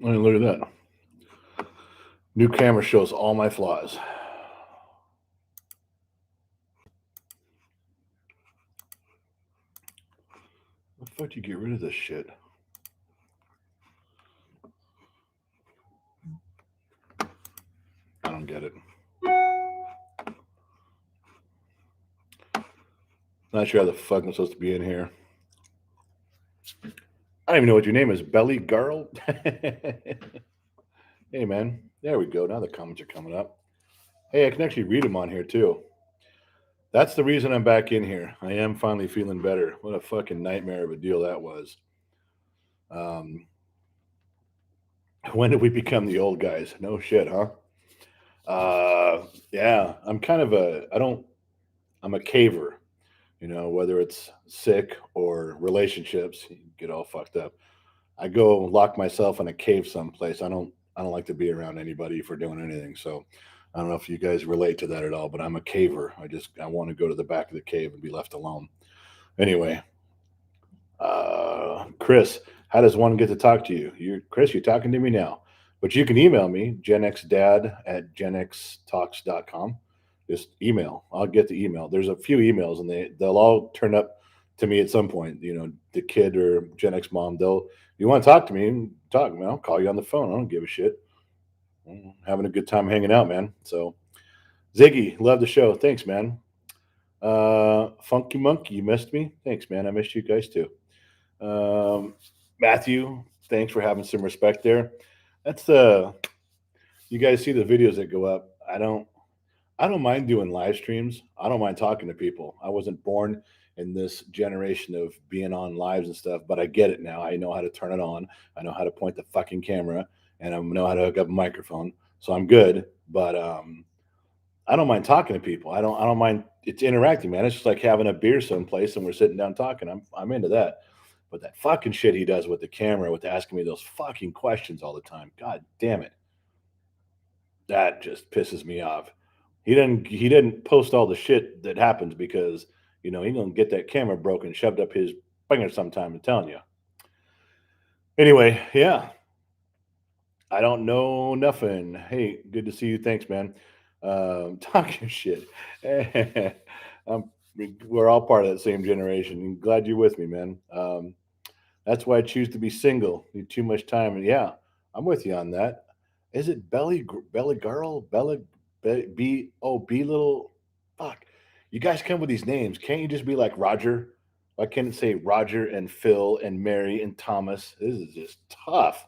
I mean, look at that. New camera shows all my flaws. How the fuck do you get rid of this shit? I don't get it. Not sure how the fuck I'm supposed to be in here. I don't even know what your name is. Belly Girl? Hey, man. There we go. Now the comments are coming up. Hey, I can actually read them on here, too. That's the reason I'm back in here. I am finally feeling better. What a fucking nightmare of a deal that was. Um, when did we become the old guys? No shit, huh? Yeah, I'm kind of I'm a caver, whether it's sick or relationships, you get all fucked up. I go lock myself in a cave someplace. I don't like to be around anybody for doing anything. So I don't know if you guys relate to that at all, but I'm a caver. I want to go to the back of the cave and be left alone. Anyway, Chris, how does one get to talk to you? Chris, you're talking to me now. But you can email me, genxdad@genxtalks.com. Just email. I'll get the email. There's a few emails, and they'll all turn up to me at some point. The kid or Gen X mom, you want to talk to me, talk, man. I'll call you on the phone. I don't give a shit. I'm having a good time hanging out, man. So, Ziggy, love the show. Thanks, man. Funky Monkey, you missed me. Thanks, man. I missed you guys too. Um, Matthew, thanks for having some respect there. That's you guys see the videos that go up. I don't mind doing live streams. I don't mind talking to people. I wasn't born in this generation of being on lives and stuff, but I get it now. I know how to turn it on. I know how to point the fucking camera, and I know how to hook up a microphone. So I'm good. But I don't mind talking to people. I don't mind. It's interacting, man. It's just like having a beer someplace and we're sitting down talking. I'm into that. But that fucking shit he does with the camera, with asking me those fucking questions all the time. God damn it. That just pisses me off. He didn't post all the shit that happens because he gonna get that camera broken, shoved up his finger sometime. I'm telling you. Anyway, yeah, I don't know nothing. Hey, good to see you. Thanks, man. Talking shit. um, we're all part of that same generation. Glad you're with me, man. That's why I choose to be single. Need too much time. And yeah, I'm with you on that. Is it Belly Girl? B little fuck. You guys come with these names. Can't you just be like Roger? Why can't it say Roger and Phil and Mary and Thomas? This is just tough.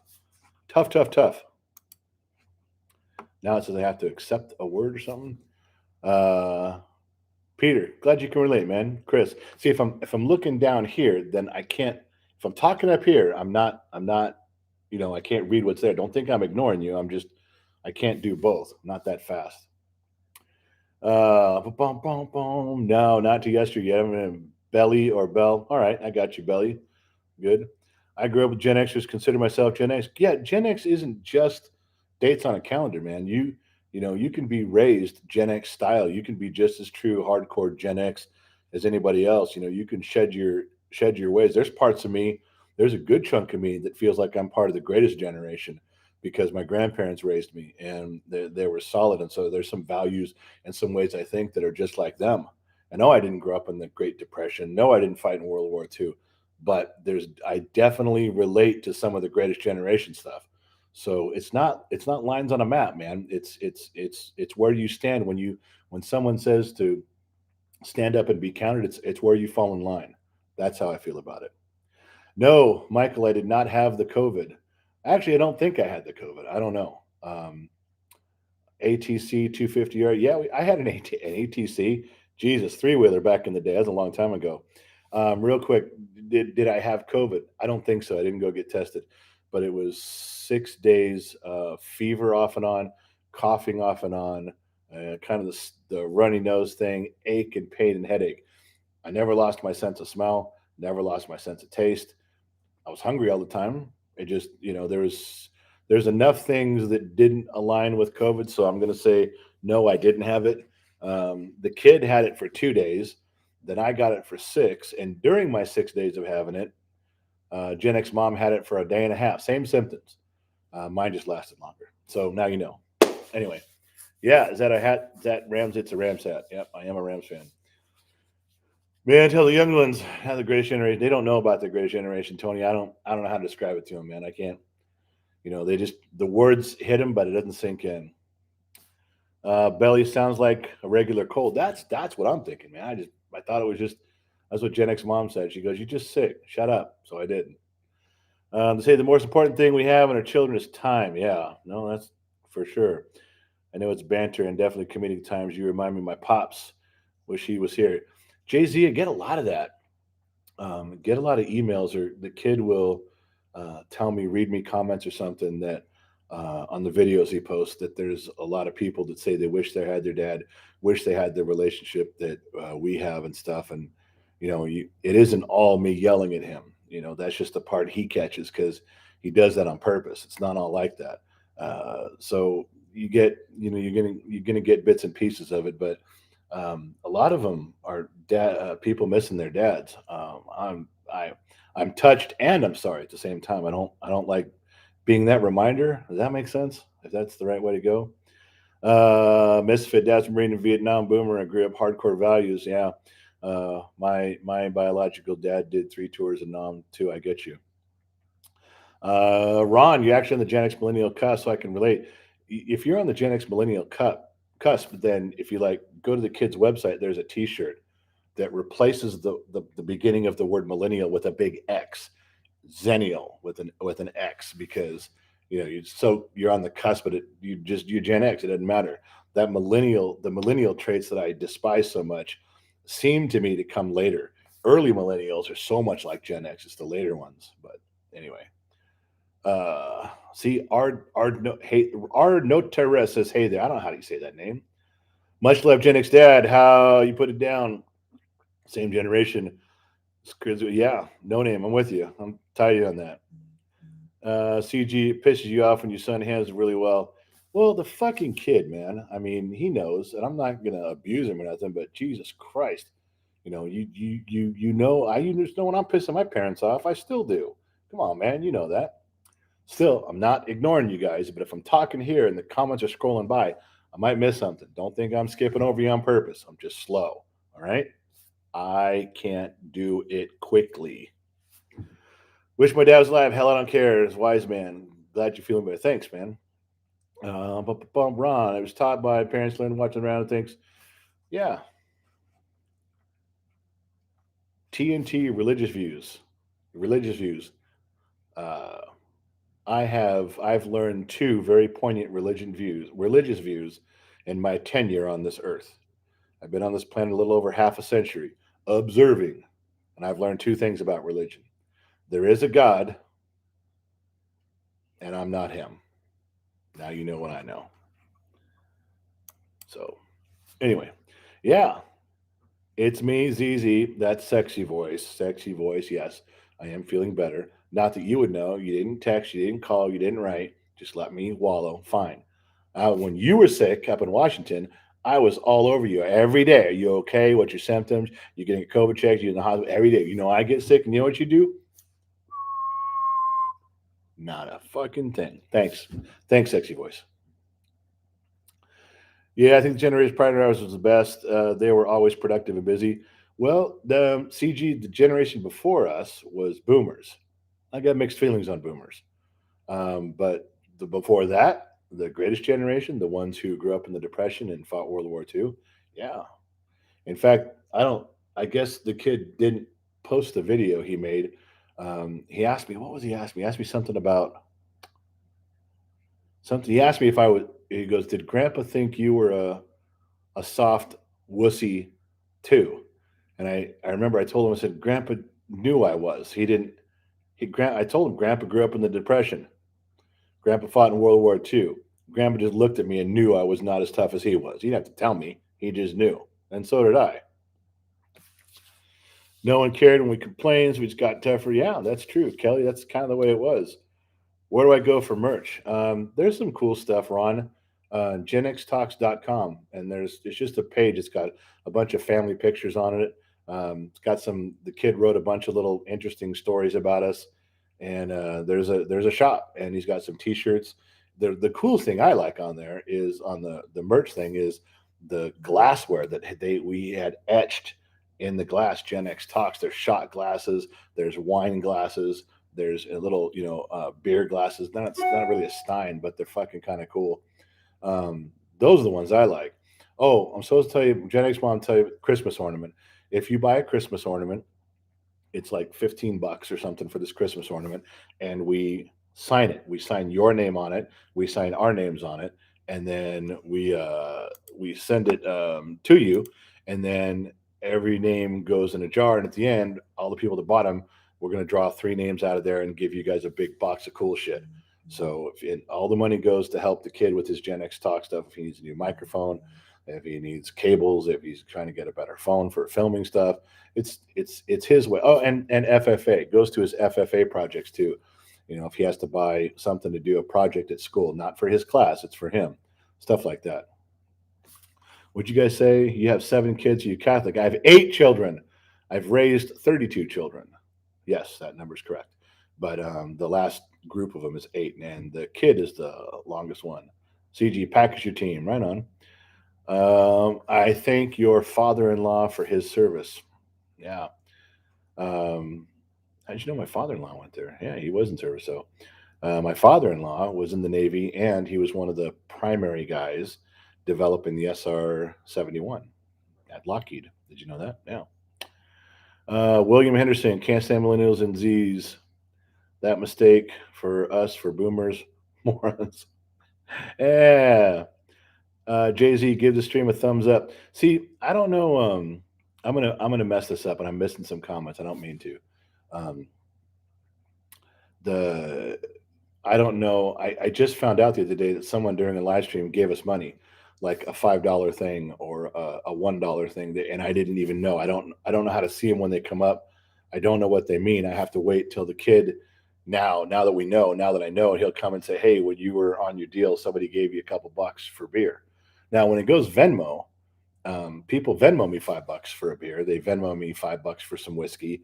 Tough, tough, tough. Now it says I have to accept a word or something. Uh Peter, glad you can relate, man. Chris, see if I'm looking down here, then I can't. If I'm talking up here, I'm not. I can't read what's there. Don't think I'm ignoring you. I can't do both. I'm not that fast. Boom, boom, boom. No, not to yesterday. Belly or Bell. All right, I got you, Belly. Good. I grew up with Gen Xers. Consider myself Gen X. Yeah, Gen X isn't just dates on a calendar, man. You can be raised Gen X style. You can be just as true hardcore Gen X as anybody else. You can shed your ways. There's parts of me. There's a good chunk of me that feels like I'm part of the greatest generation because my grandparents raised me and they were solid. And so there's some values and some ways I think that are just like them. I know I didn't grow up in the Great Depression. No, I didn't fight in World War II, but I definitely relate to some of the greatest generation stuff. So it's not lines on a map, man. It's where you stand when someone says to stand up and be counted. It's where you fall in line. That's how I feel about it. No, Michael, I did not have the COVID. Actually, I don't think I had the COVID. I don't know. ATC 250R. Yeah, I had an ATC. Jesus, three wheeler back in the day. That was a long time ago. Real quick, did I have COVID? I don't think so. I didn't go get tested, but it was 6 days fever off and on, coughing off and on, kind of the runny nose thing, ache and pain and headache. I never lost my sense of smell, never lost my sense of taste. I was hungry all the time. It just, there's enough things that didn't align with COVID. So I'm going to say, no, I didn't have it. The kid had it for 2 days. Then I got it for six. And during my 6 days of having it, Gen X mom had it for a day and a half. Same symptoms. Mine just lasted longer. So now you know. Anyway, yeah, is that a hat? Is that Rams? It's a Rams hat. Yep, I am a Rams fan. Man, tell the young ones how the greatest generation. They don't know about the greatest generation, Tony. I don't know how to describe it to them, man. I can't. They just the words hit them, but it doesn't sink in. Belly sounds like a regular cold. That's what I'm thinking, man. I thought it was just that's what Gen X mom said. She goes, "You're just sick. Shut up." So I didn't. They say the most important thing we have in our children is time. Yeah, no, that's for sure. I know it's banter and definitely comedic times. You remind me of my pops. Wish he was here. Jay Z, I get a lot of that. Get a lot of emails, or the kid will tell me, read me comments or something that on the videos he posts that there's a lot of people that say they wish they had their dad, wish they had the relationship that we have and stuff. And it isn't all me yelling at him. That's just the part he catches because he does that on purpose. It's not all like that. So you get, you're gonna get bits and pieces of it, but a lot of them are people missing their dads. I'm touched and I'm sorry at the same time. I don't like being that reminder. Does that make sense? If that's the right way to go. Misfit dad's Marine in Vietnam, boomer. I grew up hardcore values. Yeah. My biological dad did 3 tours in Nam too. I get you. Ron, you're actually on the Gen X millennial cusp, so I can relate. If you're on the Gen X millennial cusp, then if you like go to the kids' website, there's a T-shirt that replaces the beginning of the word millennial with a big X, Zennial with an X, because you're on the cusp, but you're Gen X. It doesn't matter. The millennial traits that I despise so much seem to me to come later. Early millennials are so much like Gen X. It's the later ones, but anyway. See, our no Terra says, "Hey there." I don't know how do you say that name. Much love, Gen X dad. How you put it down? Same generation. Yeah, no name. I'm with you. I'm tired on that. CG pisses you off when your son handles it really well. Well, the fucking kid, man. I mean, he knows, and I'm not gonna abuse him or nothing. But Jesus Christ, I just know when I'm pissing my parents off. I still do. Come on, man. You know that. Still, I'm not ignoring you guys, but if I'm talking here and the comments are scrolling by, I might miss something. Don't think I'm skipping over you on purpose. I'm just slow. All right. I can't do it quickly. Wish my dad was alive. Hell, I don't care. It's wise man. Glad you're feeling better. Thanks, man. Ron, I was taught by parents, learning watching around and things. Yeah. TNT religious views. Religious views. Uh, I've learned two very poignant religious views in my tenure on this earth. I've been on this planet a little over half a century, observing, and I've learned two things about religion. There is a God, and I'm not him. Now you know what I know. So, anyway, yeah, it's me, ZZ. That's sexy voice. Sexy voice. Yes, I am feeling better. Not that you would know. You didn't text, you didn't call, you didn't write. Just let me wallow. Fine. When you were sick up in Washington, I was all over you every day. Are you okay? What's your symptoms? You're getting a COVID check. You're in the hospital every day. I get sick, and you know what you do? Not a fucking thing. Thanks. Thanks, sexy voice. Yeah, I think the generation prior to ours was the best. They were always productive and busy. Well, the CG, the generation before us was boomers. I got mixed feelings on boomers. But before that, the greatest generation, the ones who grew up in the Depression and fought World War II. Yeah. In fact, I don't. I guess the kid didn't post the video he made. He asked me, what was he asking me? He asked me something about something. He asked me if I would. He goes, "Did Grandpa think you were a soft wussy too?" And I remember I told him, I said, "Grandpa knew I was. He didn't. I told him Grandpa grew up in the Depression. Grandpa fought in World War II. Grandpa just looked at me and knew I was not as tough as he was. He didn't have to tell me. He just knew. And so did I. No one cared when we complained. We just got tougher. Yeah, that's true, Kelly. That's kind of the way it was. Where do I go for merch? There's some cool stuff, Ron. GenXTalks.com. And it's just a page. It's got a bunch of family pictures on it. It's got the kid wrote a bunch of little interesting stories about us. and there's a shop, and he's got some T-shirts. The coolest thing I like on there is on the merch thing is the glassware that we had etched in the glass. Gen X Talks. There's shot glasses. There's wine glasses. There's a little beer glasses. Not really a Stein, but they're fucking kind of cool. Those are the ones I like. Oh, I'm supposed to tell you, Gen X Mom, tell you Christmas ornament. If you buy a Christmas ornament, it's like $15 or something for this Christmas ornament, and we sign it. We sign your name on it. We sign our names on it, and then we send it to you, and then every name goes in a jar. And at the end, all the people at the bottom, we're gonna draw three names out of there and give you guys a big box of cool shit. So all the money goes to help the kid with his Gen X Talk stuff. If he needs a new microphone, if he needs cables, if he's trying to get a better phone for filming stuff, it's his way. Oh, and FFA goes to his FFA projects too. If he has to buy something to do a project at school, not for his class, it's for him. Stuff like that. Would you guys say you have 7 kids? Are you Catholic? I have 8 children. I've raised 32 children. Yes, that number's correct. But the last group of them is 8, and the kid is the longest one. CG, package your team. Right on. I thank your father-in-law for his service. Yeah. Um, how'd you know my father-in-law went there? Yeah, he was in service. So my father-in-law was in the Navy, and he was one of the primary guys developing the SR-71 at Lockheed. Did you know that? Yeah. William Henderson, can't stand millennials and Z's. That mistake for us, for boomers, morons. Yeah. Jay Z, give the stream a thumbs up. See, I don't know. I'm gonna mess this up, and I'm missing some comments. I don't mean to. Um, the I don't know. I just found out the other day that someone during a live stream gave us money, like a $5 thing or a $1 thing, and I didn't even know. I don't know how to see them when they come up. I don't know what they mean. I have to wait till the kid. Now that we know, now that I know, he'll come and say, "Hey, when you were on your deal, somebody gave you a couple bucks for beer." Now, when it goes Venmo, people Venmo me $5 for a beer. They Venmo me $5 for some whiskey.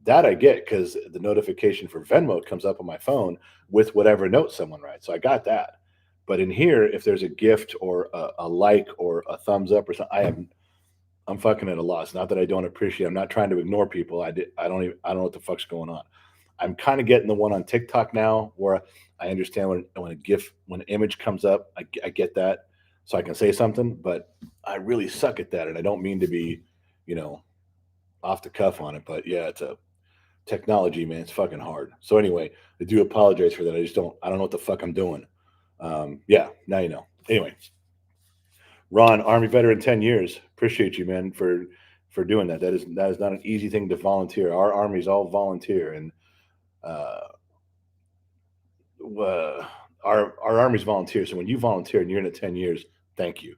That I get because the notification for Venmo comes up on my phone with whatever note someone writes. So I got that. But in here, if there's a gift or a like or a thumbs up or something, I'm fucking at a loss. Not that I don't appreciate. I'm not trying to ignore people. I don't know what the fuck's going on. I'm kind of getting the one on TikTok now where I understand when an image comes up, I get that, so I can say something. But I really suck at that, and I don't mean to be, you know, off the cuff on it. But yeah, it's a technology, man. It's fucking hard. So anyway, I do apologize for that. I don't know what the fuck I'm doing. Yeah, now you know. Anyway, Ron, Army veteran, 10 years. Appreciate you, man, for doing that. That is not an easy thing to volunteer. Our Army's all volunteer, and uh, our Army's volunteer. So when you volunteer and you're in it 10 years, thank you,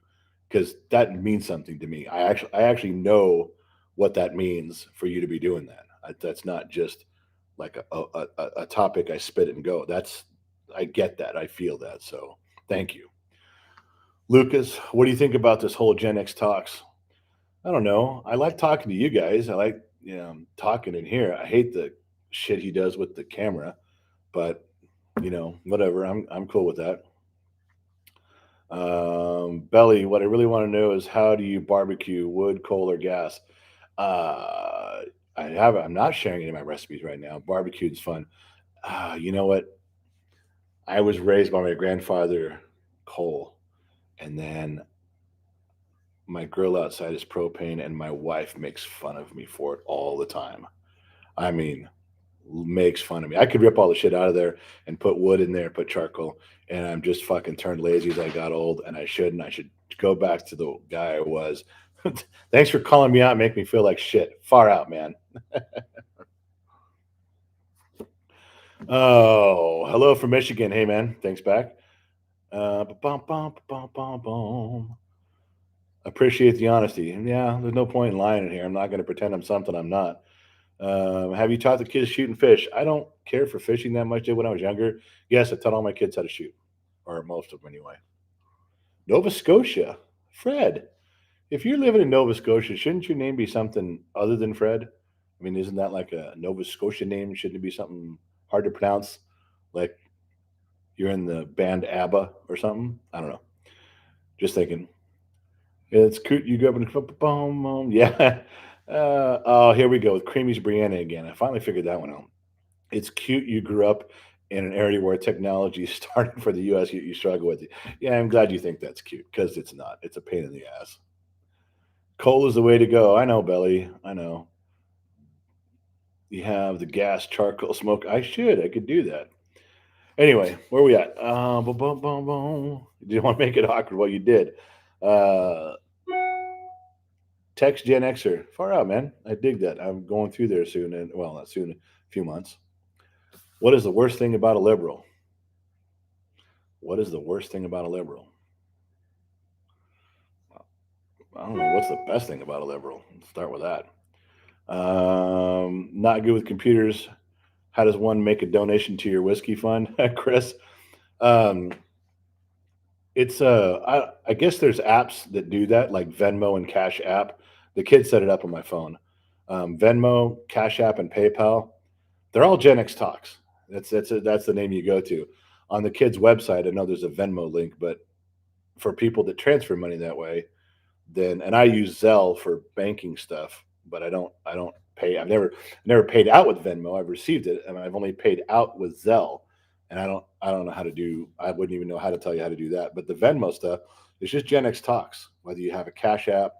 because that means something to me. I actually know what that means for you to be doing that. That's not just like a topic I spit it and go. I get that. I feel that. So thank you. Lucas, what do you think about this whole Gen X talks? I don't know. I like talking to you guys. I like talking in here. I hate the shit he does with the camera, but whatever. I'm cool with that. Belly, what I really want to know is how do you barbecue, wood, coal, or gas? Uh, I'm not sharing any of my recipes right now. Barbecue's fun. You know what? I was raised by my grandfather, coal, and then my grill outside is propane, and my wife makes fun of me for it all the time. I mean, makes fun of me. I could rip all the shit out of there and put wood in there, put charcoal, and I'm just fucking turned lazy as I got old, and I shouldn't. I should go back to the guy I was. Thanks for calling me out and make me feel like shit. Far out, man. Oh, hello from Michigan. Hey, man. Thanks back. Bum, bum, bum, bum, bum. Appreciate the honesty. And yeah, there's no point in lying in here. I'm not going to pretend I'm something I'm not. Have you taught the kids shooting fish? I don't care for fishing that much. Did when I was younger. Yes, I taught all my kids how to shoot, or most of them anyway. Nova Scotia, Fred. If you're living in Nova Scotia, shouldn't your name be something other than Fred? I mean, isn't that like a Nova Scotia name? Shouldn't it be something hard to pronounce, like you're in the band ABBA or something. I don't know. Just thinking. It's cute. You go up and boom, yeah. Oh, here we go with Creamy's Brianna again. I finally figured that one out. It's cute you grew up in an area where technology started for the US. You struggle with it. Yeah, I'm glad you think that's cute because it's not. It's a pain in the ass. Coal is the way to go. I know, Belly. I know. You have the gas charcoal smoke. I should. I could do that. Anyway, where are we at? Boom, boom, boom, boom. You didn't want to make it awkward. Well, you did. Uh, Text Gen Xer. Far out, man. I dig that. I'm going through there soon. And, well, not soon, a few months. What is the worst thing about a liberal? What is the worst thing about a liberal? I don't know. What's the best thing about a liberal? Let's start with that. Not good with computers. How does one make a donation to your whiskey fund, Chris? Um, I guess there's apps that do that, like Venmo and Cash App. The kids set it up on my phone. Venmo, Cash App, and PayPal. They're all Gen X Talks. That's the name you go to. On the kids' website, I know there's a Venmo link, but for people that transfer money that way, then and I use Zelle for banking stuff, but I don't pay. I've never paid out with Venmo. I've received it, and I've only paid out with Zelle, and I don't know how to do. I wouldn't even know how to tell you how to do that. But the Venmo stuff is just Gen X Talks. Whether you have a Cash App,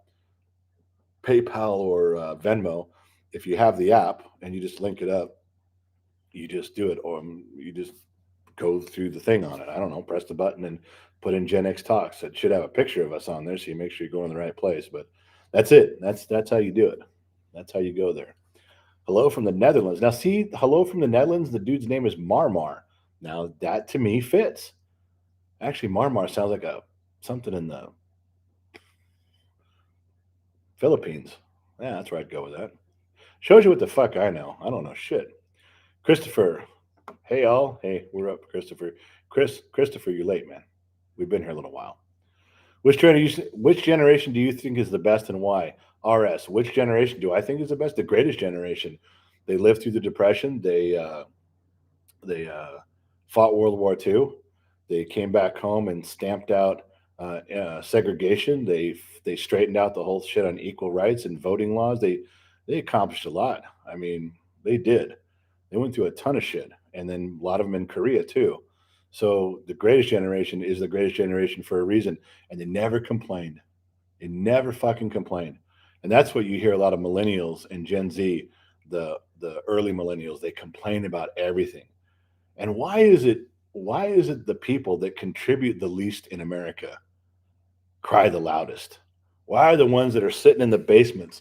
PayPal, or Venmo, if you have the app and you just link it up, you just do it, or you just go through the thing on it. I don't know, press the button and put in Gen X Talks. It should have a picture of us on there, so you make sure you go in the right place. But that's it. That's how you do it. That's how you go there. Hello from the Netherlands. Now, see, hello from the Netherlands. The dude's name is Marmar. Now that to me fits. Actually, Marmar sounds like a something in the Philippines. Yeah, that's where I'd go with that. Shows you what the fuck I know. I don't know shit. Christopher. Hey all. Hey, we're up, Christopher. Christopher, you're late, man. We've been here a little while. Which generation do you think is the best and why? RS. Which generation do I think is the best? The greatest generation. They lived through the Depression. They fought World War II. They came back home and stamped out segregation. They straightened out the whole shit on equal rights and voting laws. They accomplished a lot. I mean, they did. They went through a ton of shit, and then a lot of them in Korea too. So the greatest generation is the greatest generation for a reason, and they never complained. They never fucking complained, and that's what you hear a lot of millennials and Gen Z, the early millennials. They complain about everything. And why is it? Why is it the people that contribute the least in America cry the loudest? Why are the ones that are sitting in the basements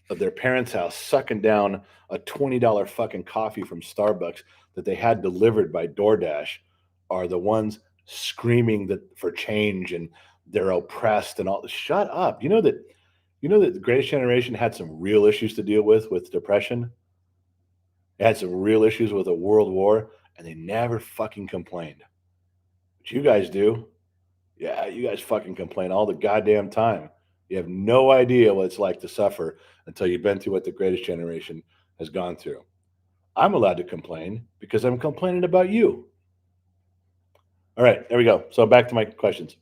of their parents' house sucking down a $20 fucking coffee from Starbucks that they had delivered by DoorDash are the ones screaming that for change and they're oppressed and all? Shut up. You know that the greatest generation had some real issues to deal with depression. They had some real issues with a world war and they never fucking complained. But you guys do. Yeah, you guys fucking complain all the goddamn time. You have no idea what it's like to suffer until you've been through what the greatest generation has gone through. I'm allowed to complain because I'm complaining about you. All right, there we go. So back to my questions.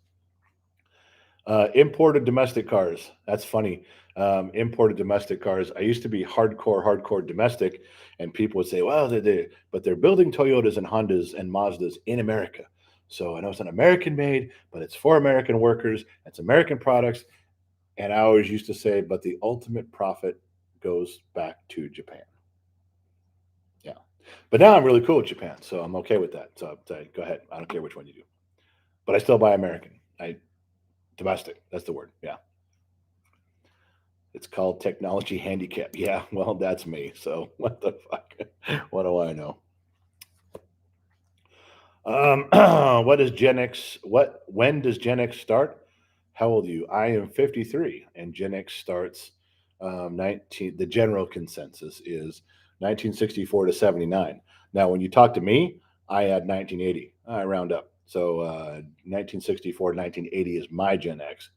Imported domestic cars. That's funny. Imported domestic cars. I used to be hardcore domestic, and people would say, "Well, but they're building Toyotas and Hondas and Mazdas in America." So I know it's an American made, but it's for American workers. It's American products, and I always used to say, "But the ultimate profit goes back to Japan." Yeah, but now I'm really cool with Japan, so I'm okay with that. So I'll say, go ahead. I don't care which one you do, but I still buy American. I Domestic. That's the word. Yeah. It's called technology handicap. Yeah, well, that's me. So what the fuck? What do I know? What is Gen X? What? When does Gen X start? How old are you? I am 53, and Gen X starts 19. The general consensus is 1964 to 79. Now, when you talk to me, I add 1980. I round up. So 1964 to 1980 is my Gen X,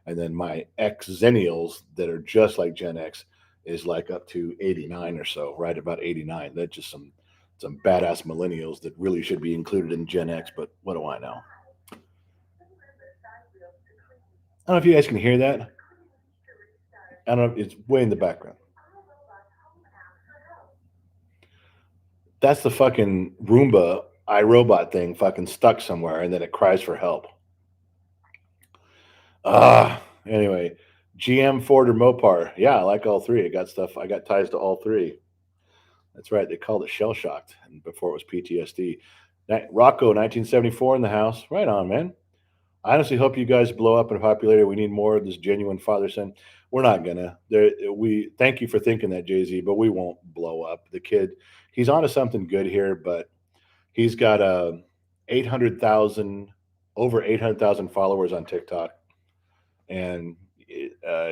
and then my X Zennials that are just like Gen X is like up to 89 or so, right about 89. That's just some badass millennials that really should be included in Gen X, but what do I know? I don't know if you guys can hear that. I don't know. It's way in the background. That's the fucking Roomba iRobot thing fucking stuck somewhere and then it cries for help. Anyway, GM, Ford, or Mopar. Yeah, I like all three. I got stuff. I got ties to all three. That's right. They called it shell shocked, and before it was PTSD. Rocco, 1974 in the house. Right on, man. I honestly hope you guys blow up in popularity. We need more of this genuine father son. We're not gonna. We thank you for thinking that, Jay Z, but we won't blow up. The kid, he's onto something good here, but he's got 800,000, over 800,000 followers on TikTok, and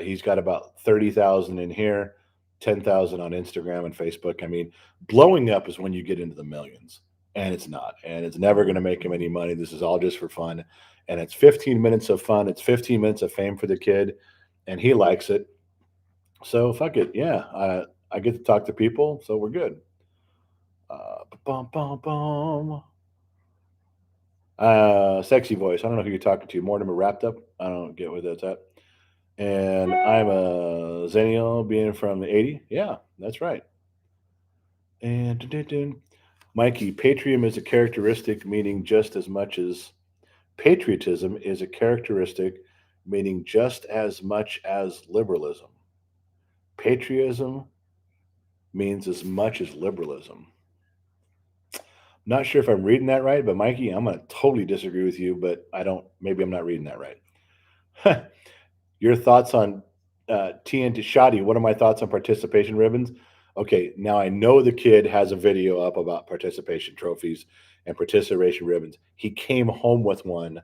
he's got about 30,000 in here, 10,000 on Instagram and Facebook. I mean, blowing up is when you get into the millions, and it's not, and it's never going to make him any money. This is all just for fun, and it's 15 minutes of fun. It's 15 minutes of fame for the kid, and he likes it. So fuck it, yeah. I get to talk to people, so we're good. Bum, bum, bum. Sexy voice. I don't know who you're talking to. Mortimer wrapped up. I don't get where that's at. And I'm a Zennial being from the 80. Yeah, that's right. And Mikey, patriotism is a characteristic meaning just as much as patriotism is a characteristic meaning just as much as liberalism. Patriotism means as much as liberalism. Not sure if I'm reading that right, but Mikey, I'm going to totally disagree with you, but I don't, maybe I'm not reading that right. Your thoughts on TNT Shoddy? What are my thoughts on participation ribbons? Okay, now I know the kid has a video up about participation trophies and participation ribbons. He came home with one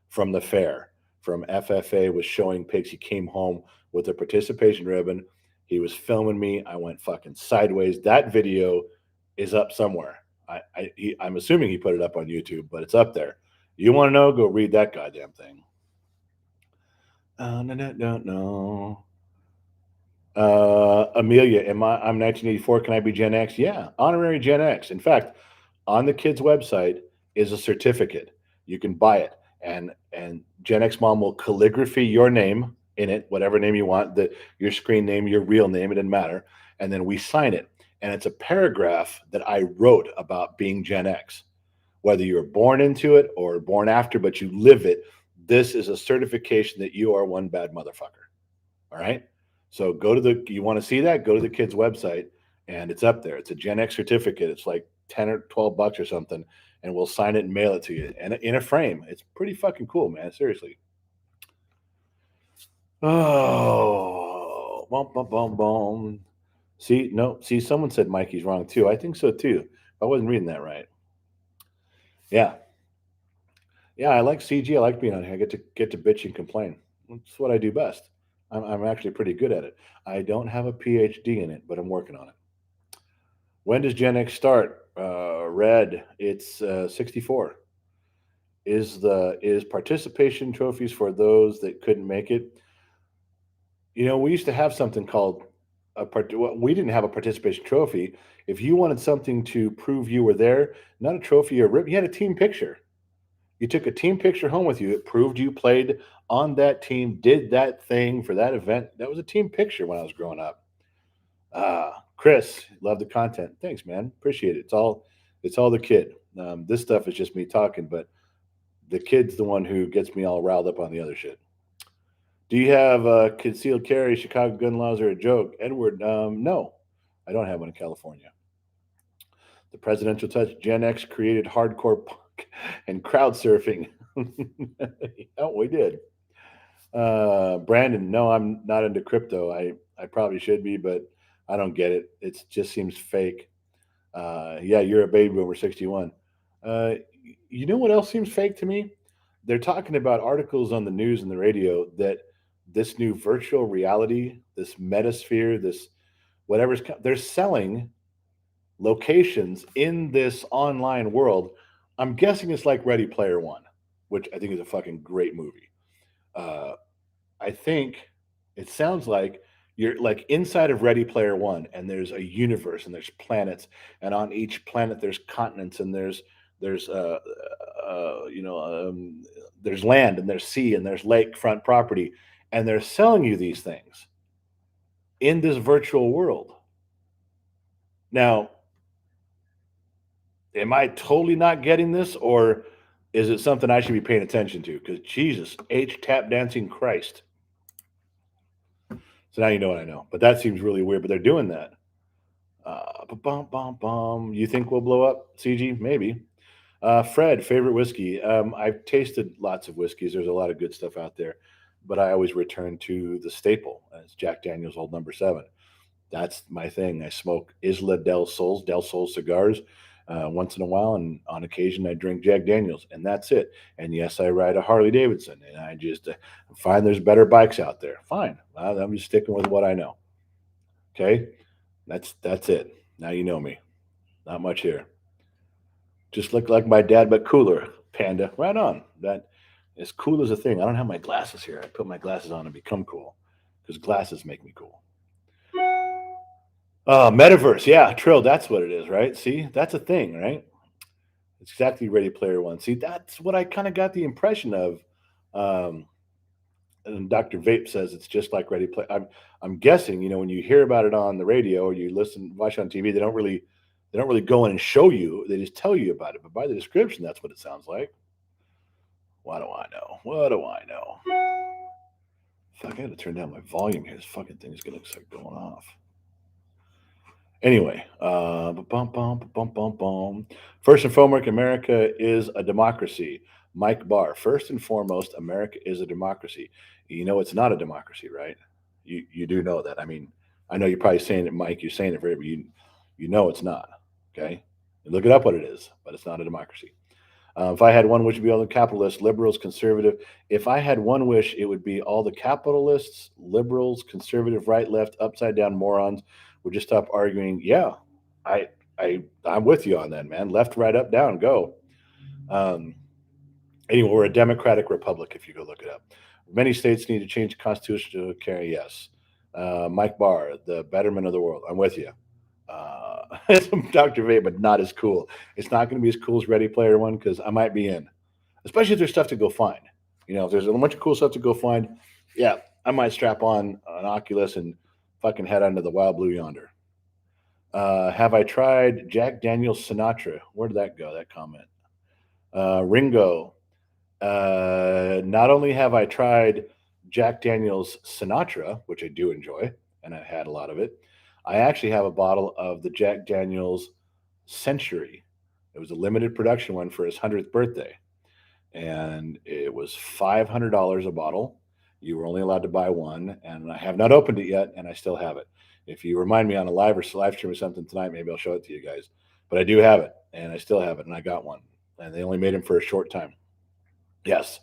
from the fair, from FFA, was showing pics. He came home with a participation ribbon. He was filming me. I went fucking sideways. That video is up somewhere. I'm assuming he put it up on YouTube, but it's up there. You want to know? Go read that goddamn thing. No. Amelia, I'm 1984. Can I be Gen X? Yeah, honorary Gen X. In fact, on the kid's website is a certificate. You can buy it, and Gen X Mom will calligraphy your name in it, whatever name you want, your screen name, your real name, it doesn't matter, and then we sign it. And it's a paragraph that I wrote about being Gen X. Whether you were born into it or born after, but you live it, this is a certification that you are one bad motherfucker. All right. So you want to see that? Go to the kid's website and it's up there. It's a Gen X certificate. It's like 10 or 12 bucks or something. And we'll sign it and mail it to you and in a frame. It's pretty fucking cool, man. Seriously. Oh, bum, bum, bum, bum. See, someone said Mikey's wrong too. I think so too. I wasn't reading that right. Yeah. Yeah, I like CG. I like being on here. I get to bitch and complain. That's what I do best. I'm actually pretty good at it. I don't have a PhD in it, but I'm working on it. When does Gen X start? Red. It's 64. Is participation trophies for those that couldn't make it? You know, we used to have something called we didn't have a participation trophy. If you wanted something to prove you were there, not a trophy or rip, you had a team picture. You took a team picture home with you. It proved you played on that team, did that thing for that event. That was a team picture when I was growing up. Chris, love the content. Thanks, man. Appreciate it. It's all the kid. This stuff is just me talking, but the kid's the one who gets me all riled up on the other shit. Do you have concealed carry? Chicago gun laws are a joke. Edward, no, I don't have one in California. The presidential touch. Gen X created hardcore punk and crowd surfing. Oh, we did. Brandon, no, I'm not into crypto. I probably should be, but I don't get it. It just seems fake. Yeah, you're a baby boomer, 61. Uh, you know what else seems fake to me? They're talking about articles on the news and the radio that this new virtual reality, this metasphere, this whatever's, they're selling locations in this online world. I'm guessing it's like Ready Player One, which I think is a fucking great movie. Uh, I think it sounds like You're like inside of Ready Player One, and there's a universe, and there's planets, and on each planet there's continents, and there's you know there's land, and there's sea, and there's lakefront property, and they're selling you these things in this virtual world. Now, am I totally not getting this, or is it something I should be paying attention to? Because Jesus, H tap dancing Christ. So now you know what I know. But that seems really weird. But they're doing that. Bum, bum, bum. You think we'll blow up, CG? Maybe. Fred, favorite whiskey. I've tasted lots of whiskeys. There's a lot of good stuff out there, but I always return to the staple. It's Jack Daniel's Old Number Seven. That's my thing. I smoke Isla Del Sol cigars once in a while, and on occasion I drink Jack Daniels, and that's it. And yes, I ride a Harley Davidson, and I just find there's better bikes out there. Fine, I'm just sticking with what I know. Okay, that's it. Now you know me. Not much here. Just look like my dad, but cooler. Panda, right on. That as cool as a thing. I don't have my glasses here. I put my glasses on and become cool because glasses make me cool. Metaverse, yeah, Trill, that's what it is, right? See, that's a thing, right? It's exactly Ready Player One. See, that's what I kind of got the impression of. Um, and Dr. Vape says it's just like Ready Player. I'm guessing, when you hear about it on the radio or you watch on TV, they don't really go in and show you. They just tell you about it. But by the description, that's what it sounds like. What do I know? What do I know? Fuck, I got to turn down my volume here. This fucking thing is gonna start going off. Anyway, bum, bum, bum, bum, bum. First and foremost, America is a democracy. Mike Barr. First and foremost, America is a democracy. You know it's not a democracy, right? You do know that. I mean, I know you're probably saying it, Mike. You're saying it very, but you know it's not. Okay, look it up what it is, but it's not a democracy. If I had one wish, it would be all the capitalists, liberals, conservative. If I had one wish, it would be all the capitalists, liberals, conservative, right, left, upside down morons would just stop arguing. Yeah, I, I'm with you on that, man. Left, right, up, down, go. Um, anyway, we're a democratic republic. If you go look it up, many states need to change the constitution to carry. Yes, Mike Barr, the betterment of the world. I'm with you. Dr. Vape, but not as cool. It's not going to be as cool as Ready Player One because I might be in, especially if there's stuff to go find. If there's a bunch of cool stuff to go find, yeah, I might strap on an Oculus and fucking head onto the wild blue yonder. Have I tried Jack Daniel's Sinatra? Where did that go? That comment. Ringo. Not only have I tried Jack Daniel's Sinatra, which I do enjoy, and I had a lot of it, I actually have a bottle of the Jack Daniel's Century. It was a limited production one for his 100th birthday. And it was $500 a bottle. You were only allowed to buy one, and I have not opened it yet, and I still have it. If you remind me on a live stream or something tonight, maybe I'll show it to you guys. But I do have it, and I still have it, and I got one. And they only made them for a short time. Yes.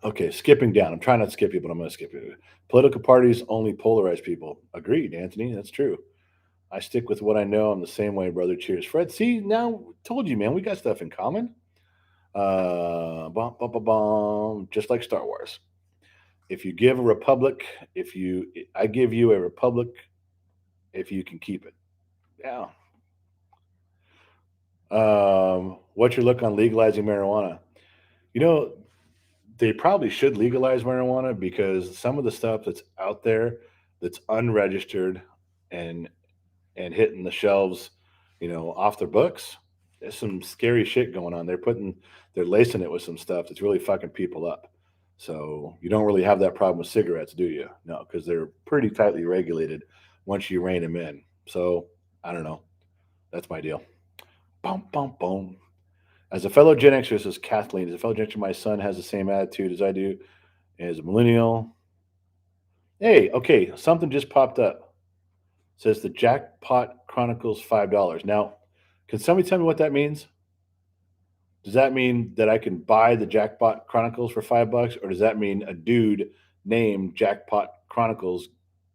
Okay, skipping down. I'm trying not to skip you, but I'm going to skip you. Political parties only polarize people. Agreed, Anthony. That's true. I stick with what I know. I'm the same way, brother. Cheers, Fred. See, now told you, man, we got stuff in common. Just like Star Wars. If you give a republic, I give you a republic, if you can keep it. Yeah. What's your look on legalizing marijuana? You know, they probably should legalize marijuana because some of the stuff that's out there that's unregistered and hitting the shelves, off their books. There's some scary shit going on. They're lacing it with some stuff that's really fucking people up. So you don't really have that problem with cigarettes, do you? No, because they're pretty tightly regulated once you rein them in. So I don't know. That's my deal. Bum bum bum. As a fellow Gen Xer, this is Kathleen. As a fellow Gen Xer, my son has the same attitude as I do. As a millennial. Hey, okay, something just popped up. Says the Jackpot Chronicles $5. Now, can somebody tell me what that means? Does that mean that I can buy the Jackpot Chronicles for $5, or does that mean a dude named Jackpot Chronicles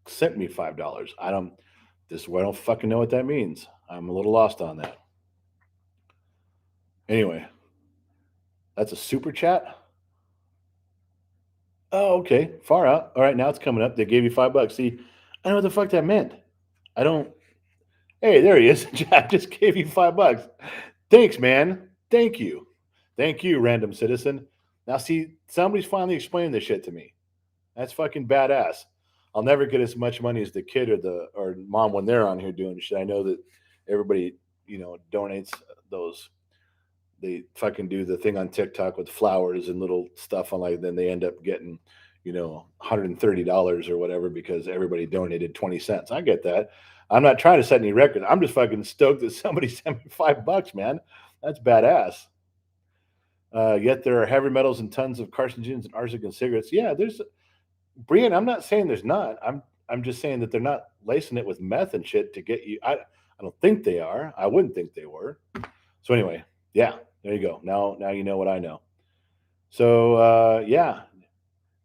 sent me $5? I don't fucking know what that means. I'm a little lost on that. Anyway, that's a super chat. Oh, okay, far out. All right, now it's coming up. They gave you $5. See, I know what the fuck that meant. I don't. Hey, there he is. Jack just gave you $5. Thanks, man. Thank you. Thank you, random citizen. Now, see, somebody's finally explaining this shit to me. That's fucking badass. I'll never get as much money as the kid or mom when they're on here doing shit. I know that everybody, donates those. They fucking do the thing on TikTok with flowers and little stuff on, like, then they end up getting, $130 or whatever because everybody donated 20 cents. I get that. I'm not trying to set any records. I'm just fucking stoked that somebody sent me $5, man. That's badass. Yet there are heavy metals and tons of carcinogens and arsenic in cigarettes. Yeah, there's Brian. I'm not saying there's not. I'm just saying that they're not lacing it with meth and shit to get you. I don't think they are. I wouldn't think they were. So anyway, yeah, there you go. Now you know what I know. So yeah,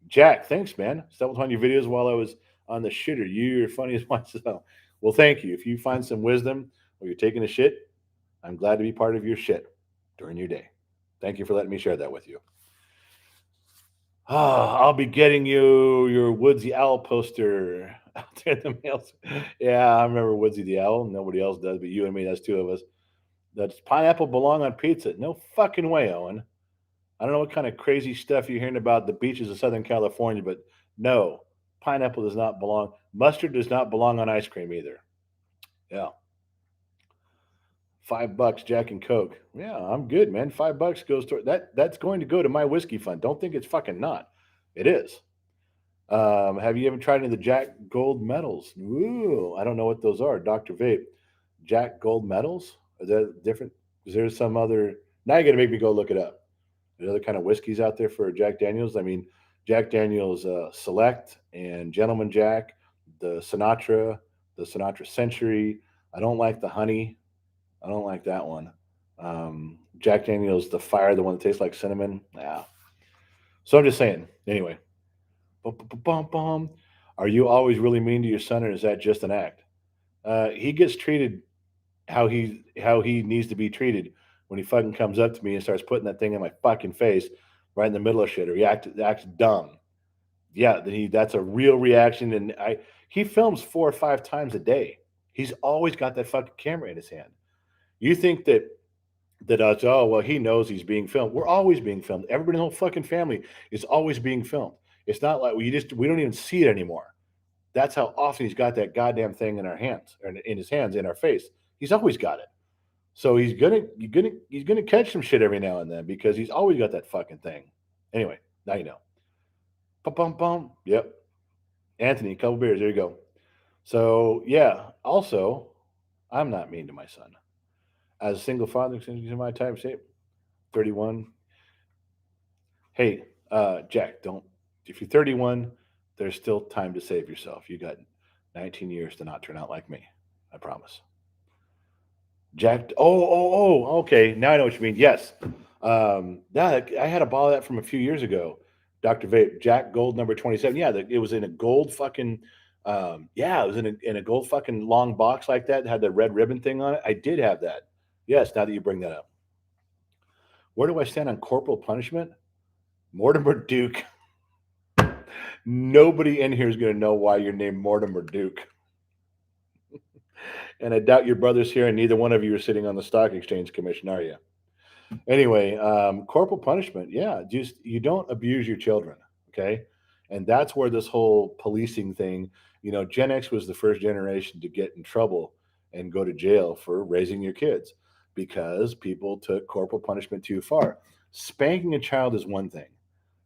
Jack, thanks, man. Stumbled on your videos while I was on the shitter. You're funny as myself. Well, thank you. If you find some wisdom or you're taking a shit, I'm glad to be part of your shit during your day. Thank you for letting me share that with you. I'll be getting you your Woodsy Owl poster out there in the mail. Yeah, I remember Woodsy the Owl. Nobody else does, but you and me. That's two of us. Does pineapple belong on pizza? No fucking way, Owen. I don't know what kind of crazy stuff you're hearing about the beaches of Southern California, but no, pineapple does not belong. Mustard does not belong on ice cream either. Yeah. $5, Jack and Coke. Yeah, I'm good, man. $5 goes to that. That's going to go to my whiskey fund. Don't think it's fucking not. It is. Have you ever tried any of the Jack Gold medals? Ooh, I don't know what those are. Dr. Vape. Jack Gold medals? Is that different? Is there some other? Now you're gonna make me go look it up. There's other kind of whiskeys out there for Jack Daniels. I mean, Jack Daniels Select and Gentleman Jack, the Sinatra Century. I don't like the honey. I don't like that one. Jack Daniels the Fire, the one that tastes like cinnamon. Yeah. So I'm just saying. Anyway, bum, bum, bum, bum. Are you always really mean to your son, or is that just an act? He gets treated how he needs to be treated when he fucking comes up to me and starts putting that thing in my fucking face right in the middle of shit, or he acts dumb. Yeah, that's a real reaction, and he films 4 or 5 times a day. He's always got that fucking camera in his hand. You think that oh well, he knows he's being filmed. We're always being filmed. Everybody in the whole fucking family is always being filmed. It's not like we don't even see it anymore. That's how often he's got that goddamn thing in our hands, or in his hands, in our face. He's always got it. So he's gonna catch some shit every now and then because he's always got that fucking thing. Anyway, now you know. Bum bum bum. Yep. Anthony, a couple beers. There you go. So yeah. Also, I'm not mean to my son. As a single father, in my type shape, 31. Hey, Jack, don't. If you're 31, there's still time to save yourself. You got 19 years to not turn out like me. I promise. Jack. Oh. Okay. Now I know what you mean. Yes. Yeah, I had a bottle of that from a few years ago. Dr. Vape, Jack Gold number 27. Yeah, it was in a gold fucking. Yeah, it was in a gold fucking long box like that. It had the red ribbon thing on it. I did have that. Yes. Now that you bring that up, where do I stand on corporal punishment? Mortimer Duke. Nobody in here is going to know why you're named Mortimer Duke. And I doubt your brother's here, and neither one of you are sitting on the stock exchange commission, are you? Anyway, corporal punishment. Yeah, just you don't abuse your children, okay? And that's where this whole policing thing. Gen X was the first generation to get in trouble and go to jail for raising your kids because people took corporal punishment too far. Spanking a child is one thing.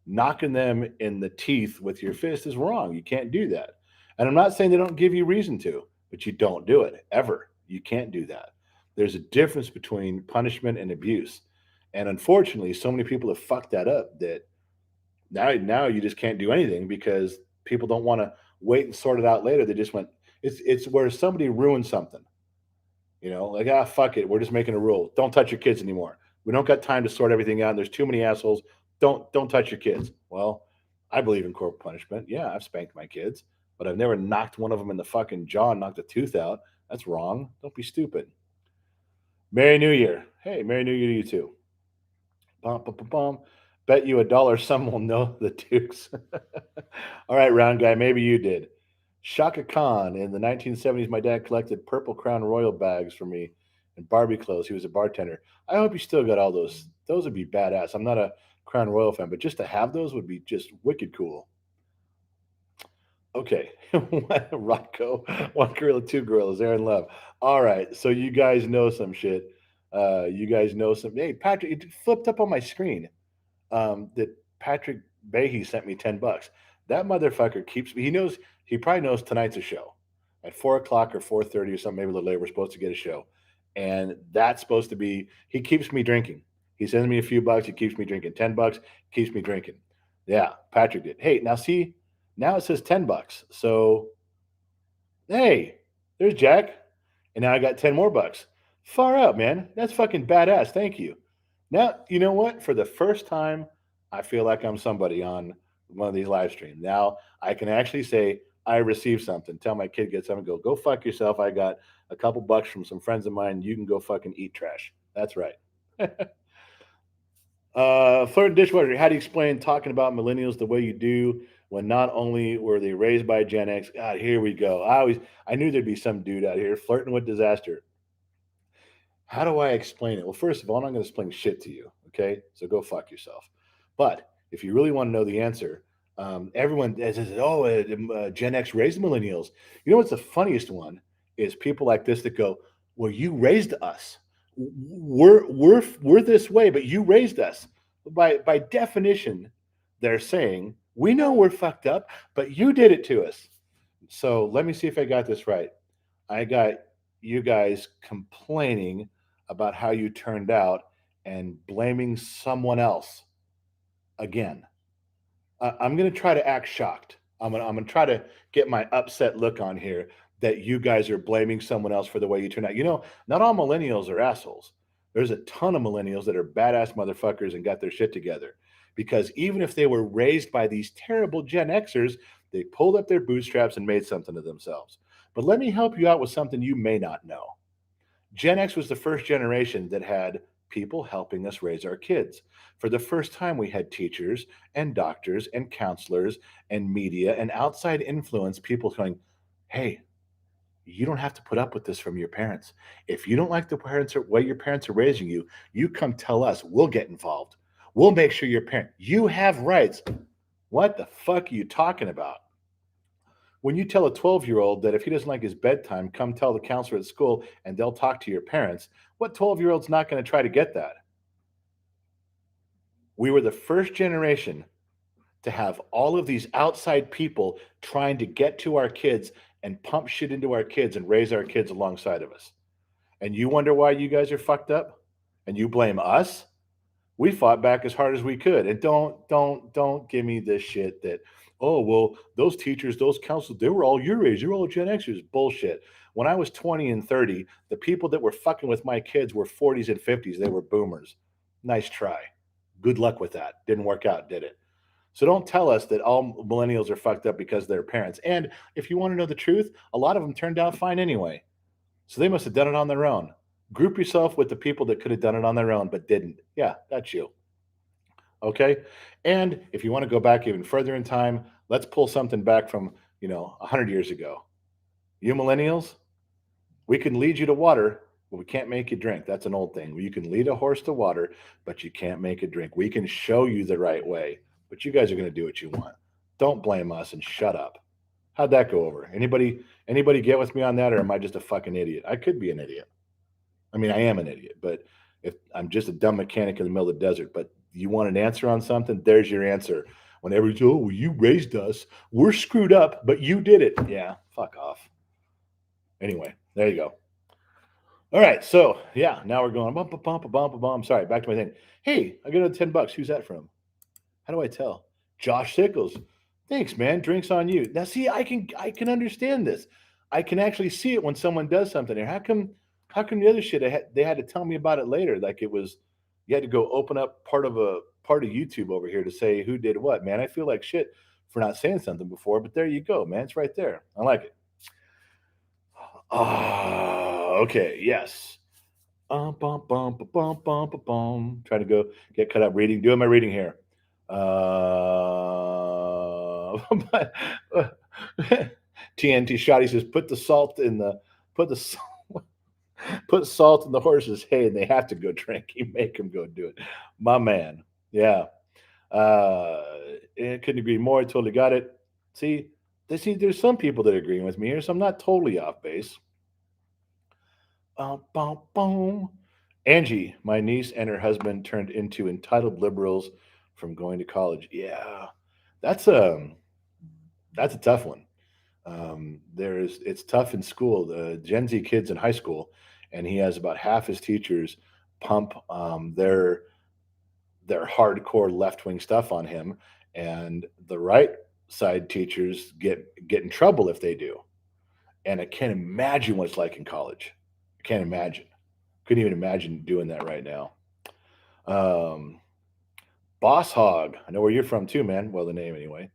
Knocking them in the teeth with your fist is wrong. You can't do that. And I'm not saying they don't give you reason to, but you don't do it ever. You can't do that. There's a difference between punishment and abuse. And unfortunately, so many people have fucked that up that now you just can't do anything because people don't want to wait and sort it out later. They just went, it's where somebody ruined something. Like, fuck it. We're just making a rule. Don't touch your kids anymore. We don't got time to sort everything out. And there's too many assholes. Don't touch your kids. Well, I believe in corporal punishment. Yeah, I've spanked my kids, but I've never knocked one of them in the fucking jaw and knocked a tooth out. That's wrong. Don't be stupid. Merry New Year. Hey, Merry New Year to you too. Bum, bum, bum, bum. Bet you $1 some will know the Dukes. All right, round guy. Maybe you did. Shaka Khan. In the 1970s, my dad collected Purple Crown Royal bags for me and Barbie clothes. He was a bartender. I hope you still got all those. Those would be badass. I'm not a Crown Royal fan, but just to have those would be just wicked cool. Okay. Rocco, one gorilla, two gorillas, Aaron Love. All right. So you guys know some shit. You guys know some. Hey, Patrick, it flipped up on my screen that Patrick Behe sent me $10. That motherfucker keeps me. He knows. He probably knows tonight's a show at 4 o'clock or 4:30 or something. Maybe a little later. We're supposed to get a show, and that's supposed to be. He keeps me drinking. He sends me a few bucks. He keeps me drinking. $10 keeps me drinking. Yeah, Patrick did. Hey, now see, now it says $10. So hey, there's Jack. And now I got 10 more bucks. Far out, man. That's fucking badass. Thank you. Now, you know what? For the first time, I feel like I'm somebody on one of these live streams. Now I can actually say I received something. Tell my kid get something. Go fuck yourself. I got a couple bucks from some friends of mine. You can go fucking eat trash. That's right. Third dishwasher. How do you explain talking about millennials the way you do when not only were they raised by Gen X? God, here we go. I knew there'd be some dude out here flirting with disaster. How do I explain it? Well, first of all, I'm not going to explain shit to you. Okay, so go fuck yourself. But if you really want to know the answer, everyone says, "Oh, Gen X raised millennials." You know what's the funniest one is people like this that go, "Well, you raised us. We're this way, but you raised us." By definition, they're saying we know we're fucked up, but you did it to us. So let me see if I got this right. I got you guys complaining about how you turned out and blaming someone else again. I'm going to try to act shocked. I'm gonna try to get my upset look on here that you guys are blaming someone else for the way you turned out. You know, not all millennials are assholes. There's a ton of millennials that are badass motherfuckers and got their shit together. Because even if they were raised by these terrible Gen Xers, they pulled up their bootstraps and made something of themselves. But let me help you out with something you may not know. Gen X was the first generation that had people helping us raise our kids. For the first time, we had teachers and doctors and counselors and media and outside influence people going, hey, you don't have to put up with this from your parents. If you don't like the way your parents are raising you, you come tell us. We'll get involved. We'll make sure your parent, you have rights. What the fuck are you talking about? When you tell a 12-year-old that if he doesn't like his bedtime, come tell the counselor at school and they'll talk to your parents, what 12-year-old's not going to try to get that? We were the first generation to have all of these outside people trying to get to our kids and pump shit into our kids and raise our kids alongside of us. And you wonder why you guys are fucked up? And you blame us? We fought back as hard as we could. And don't give me this shit that, oh, well, those teachers, those counselors, they were all your age. They're all Gen Xers. Bullshit. When I was 20 and 30, the people that were fucking with my kids were 40s and 50s. They were boomers. Nice try. Good luck with that. Didn't work out, did it? So don't tell us that all millennials are fucked up because they're parents. And if you want to know the truth, a lot of them turned out fine anyway. So they must have done it on their own. Group yourself with the people that could have done it on their own but didn't. Yeah, that's you. Okay? And if you want to go back even further in time, let's pull something back from, 100 years ago. You millennials, we can lead you to water, but we can't make you drink. That's an old thing. You can lead a horse to water, but you can't make it drink. We can show you the right way, but you guys are going to do what you want. Don't blame us and shut up. How'd that go over? Anybody get with me on that, or am I just a fucking idiot? I could be an idiot. I mean, I am an idiot, but if I'm just a dumb mechanic in the middle of the desert, but you want an answer on something, there's your answer. When everybody's, oh, well, you raised us, we're screwed up, but you did it. Yeah, fuck off. Anyway, there you go. All right, so yeah, now we're going bump, bump, bump, bump, bump. Sorry, back to my thing. Hey, I got another $10. Who's that from? How do I tell? Josh Sickles. Thanks, man. Drinks on you. Now, see, I can understand this. I can actually see it when someone does something here. How come the other shit they had to tell me about it later? Like it was you had to go open up part of YouTube over here to say who did what. Man, I feel like shit for not saying something before, but there you go, man. It's right there. I like it. Ah, okay, yes. Bum, bum, bum, bum, bum, bum, bum. Trying to go get cut up reading. Doing my reading here. But, TNT shot. He says, put the put salt in the horse's hay, and they have to go drink. You make them go do it. My man. Yeah. Uh, couldn't agree more. I totally got it. See, there's some people that are agreeing with me here, so I'm not totally off base. Bum, bum. Angie, my niece and her husband turned into entitled liberals from going to college. Yeah, that's a that's a tough one. There's it's tough in school. The Gen Z kids in high school, and he has about half his teachers pump their hardcore left wing stuff on him, and the right side teachers get in trouble if they do. And I can't imagine what it's like in college. I can't imagine. Couldn't even imagine doing that right now. Um, Boss Hog. I know where you're from too, man. Well, the name anyway.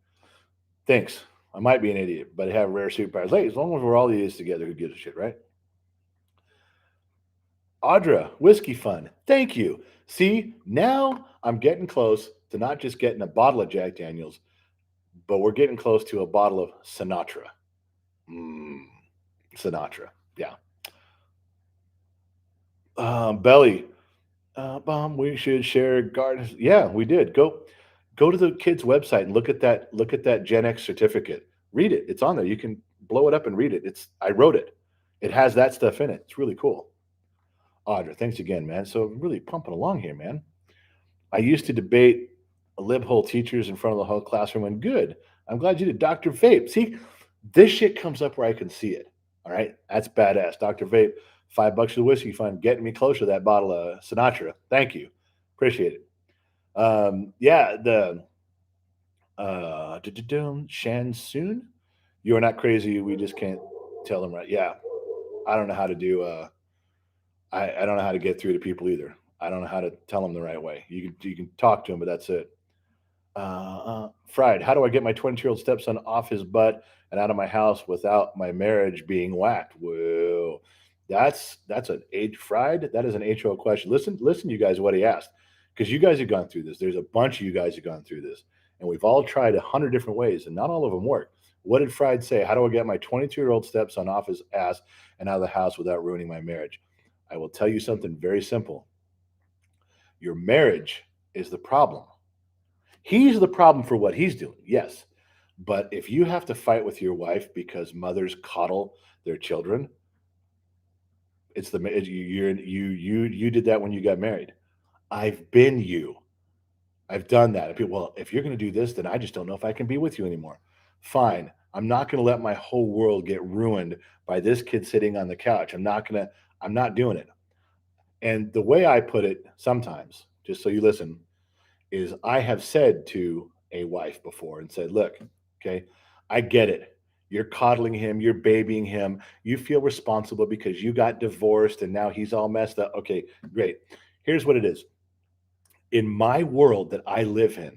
Thanks. I might be an idiot, but I have rare superpowers. Hey, as long as we're all idiots together, who gives a shit, right? Audra, whiskey fun. Thank you. See, now I'm getting close to not just getting a bottle of Jack Daniels, but we're getting close to a bottle of Sinatra. Mm, Sinatra. Yeah. Belly. Mom, we should share gardens. Yeah, we did. Go to the kids' website and look at that Gen X certificate. Read it. It's on there. You can blow it up and read it. I wrote it. It has that stuff in it. It's really cool. Audra, thanks again, man. So really pumping along here, man. I used to debate lib hole teachers in front of the whole classroom and good. I'm glad you did. Dr. Vape. See, this shit comes up where I can see it. All right. That's badass. Dr. Vape, $5 for the whiskey fund, getting me closer to that bottle of Sinatra. Thank you. Appreciate it. Yeah, the Shan Soon. You are not crazy. We just can't tell them right. Yeah. I don't know how to do I don't know how to get through to people either. I don't know how to tell them the right way. You can talk to them, but that's it. Fried. How do I get my 20-year-old stepson off his butt and out of my house without my marriage being whacked? Whoa, that's an age fried. That is an HO question. Listen, you guys, what he asked, because you guys have gone through this. There's a bunch of you guys have gone through this, and we've all tried 100 different ways, and not all of them work. What did Fried say? How do I get my 22-year-old stepson off his ass and out of the house without ruining my marriage? I will tell you something very simple. Your marriage is the problem. He's the problem for what he's doing, yes. But if you have to fight with your wife because mothers coddle their children, it's the you did that when you got married. I've been you. I've done that. And people, well, if you're going to do this, then I just don't know if I can be with you anymore. Fine. I'm not going to let my whole world get ruined by this kid sitting on the couch. I'm not doing it. And the way I put it sometimes, just so you listen, is I have said to a wife before and said, look, okay, I get it. You're coddling him, you're babying him, you feel responsible because you got divorced and now he's all messed up. Okay, great. Here's what it is. In my world that I live in,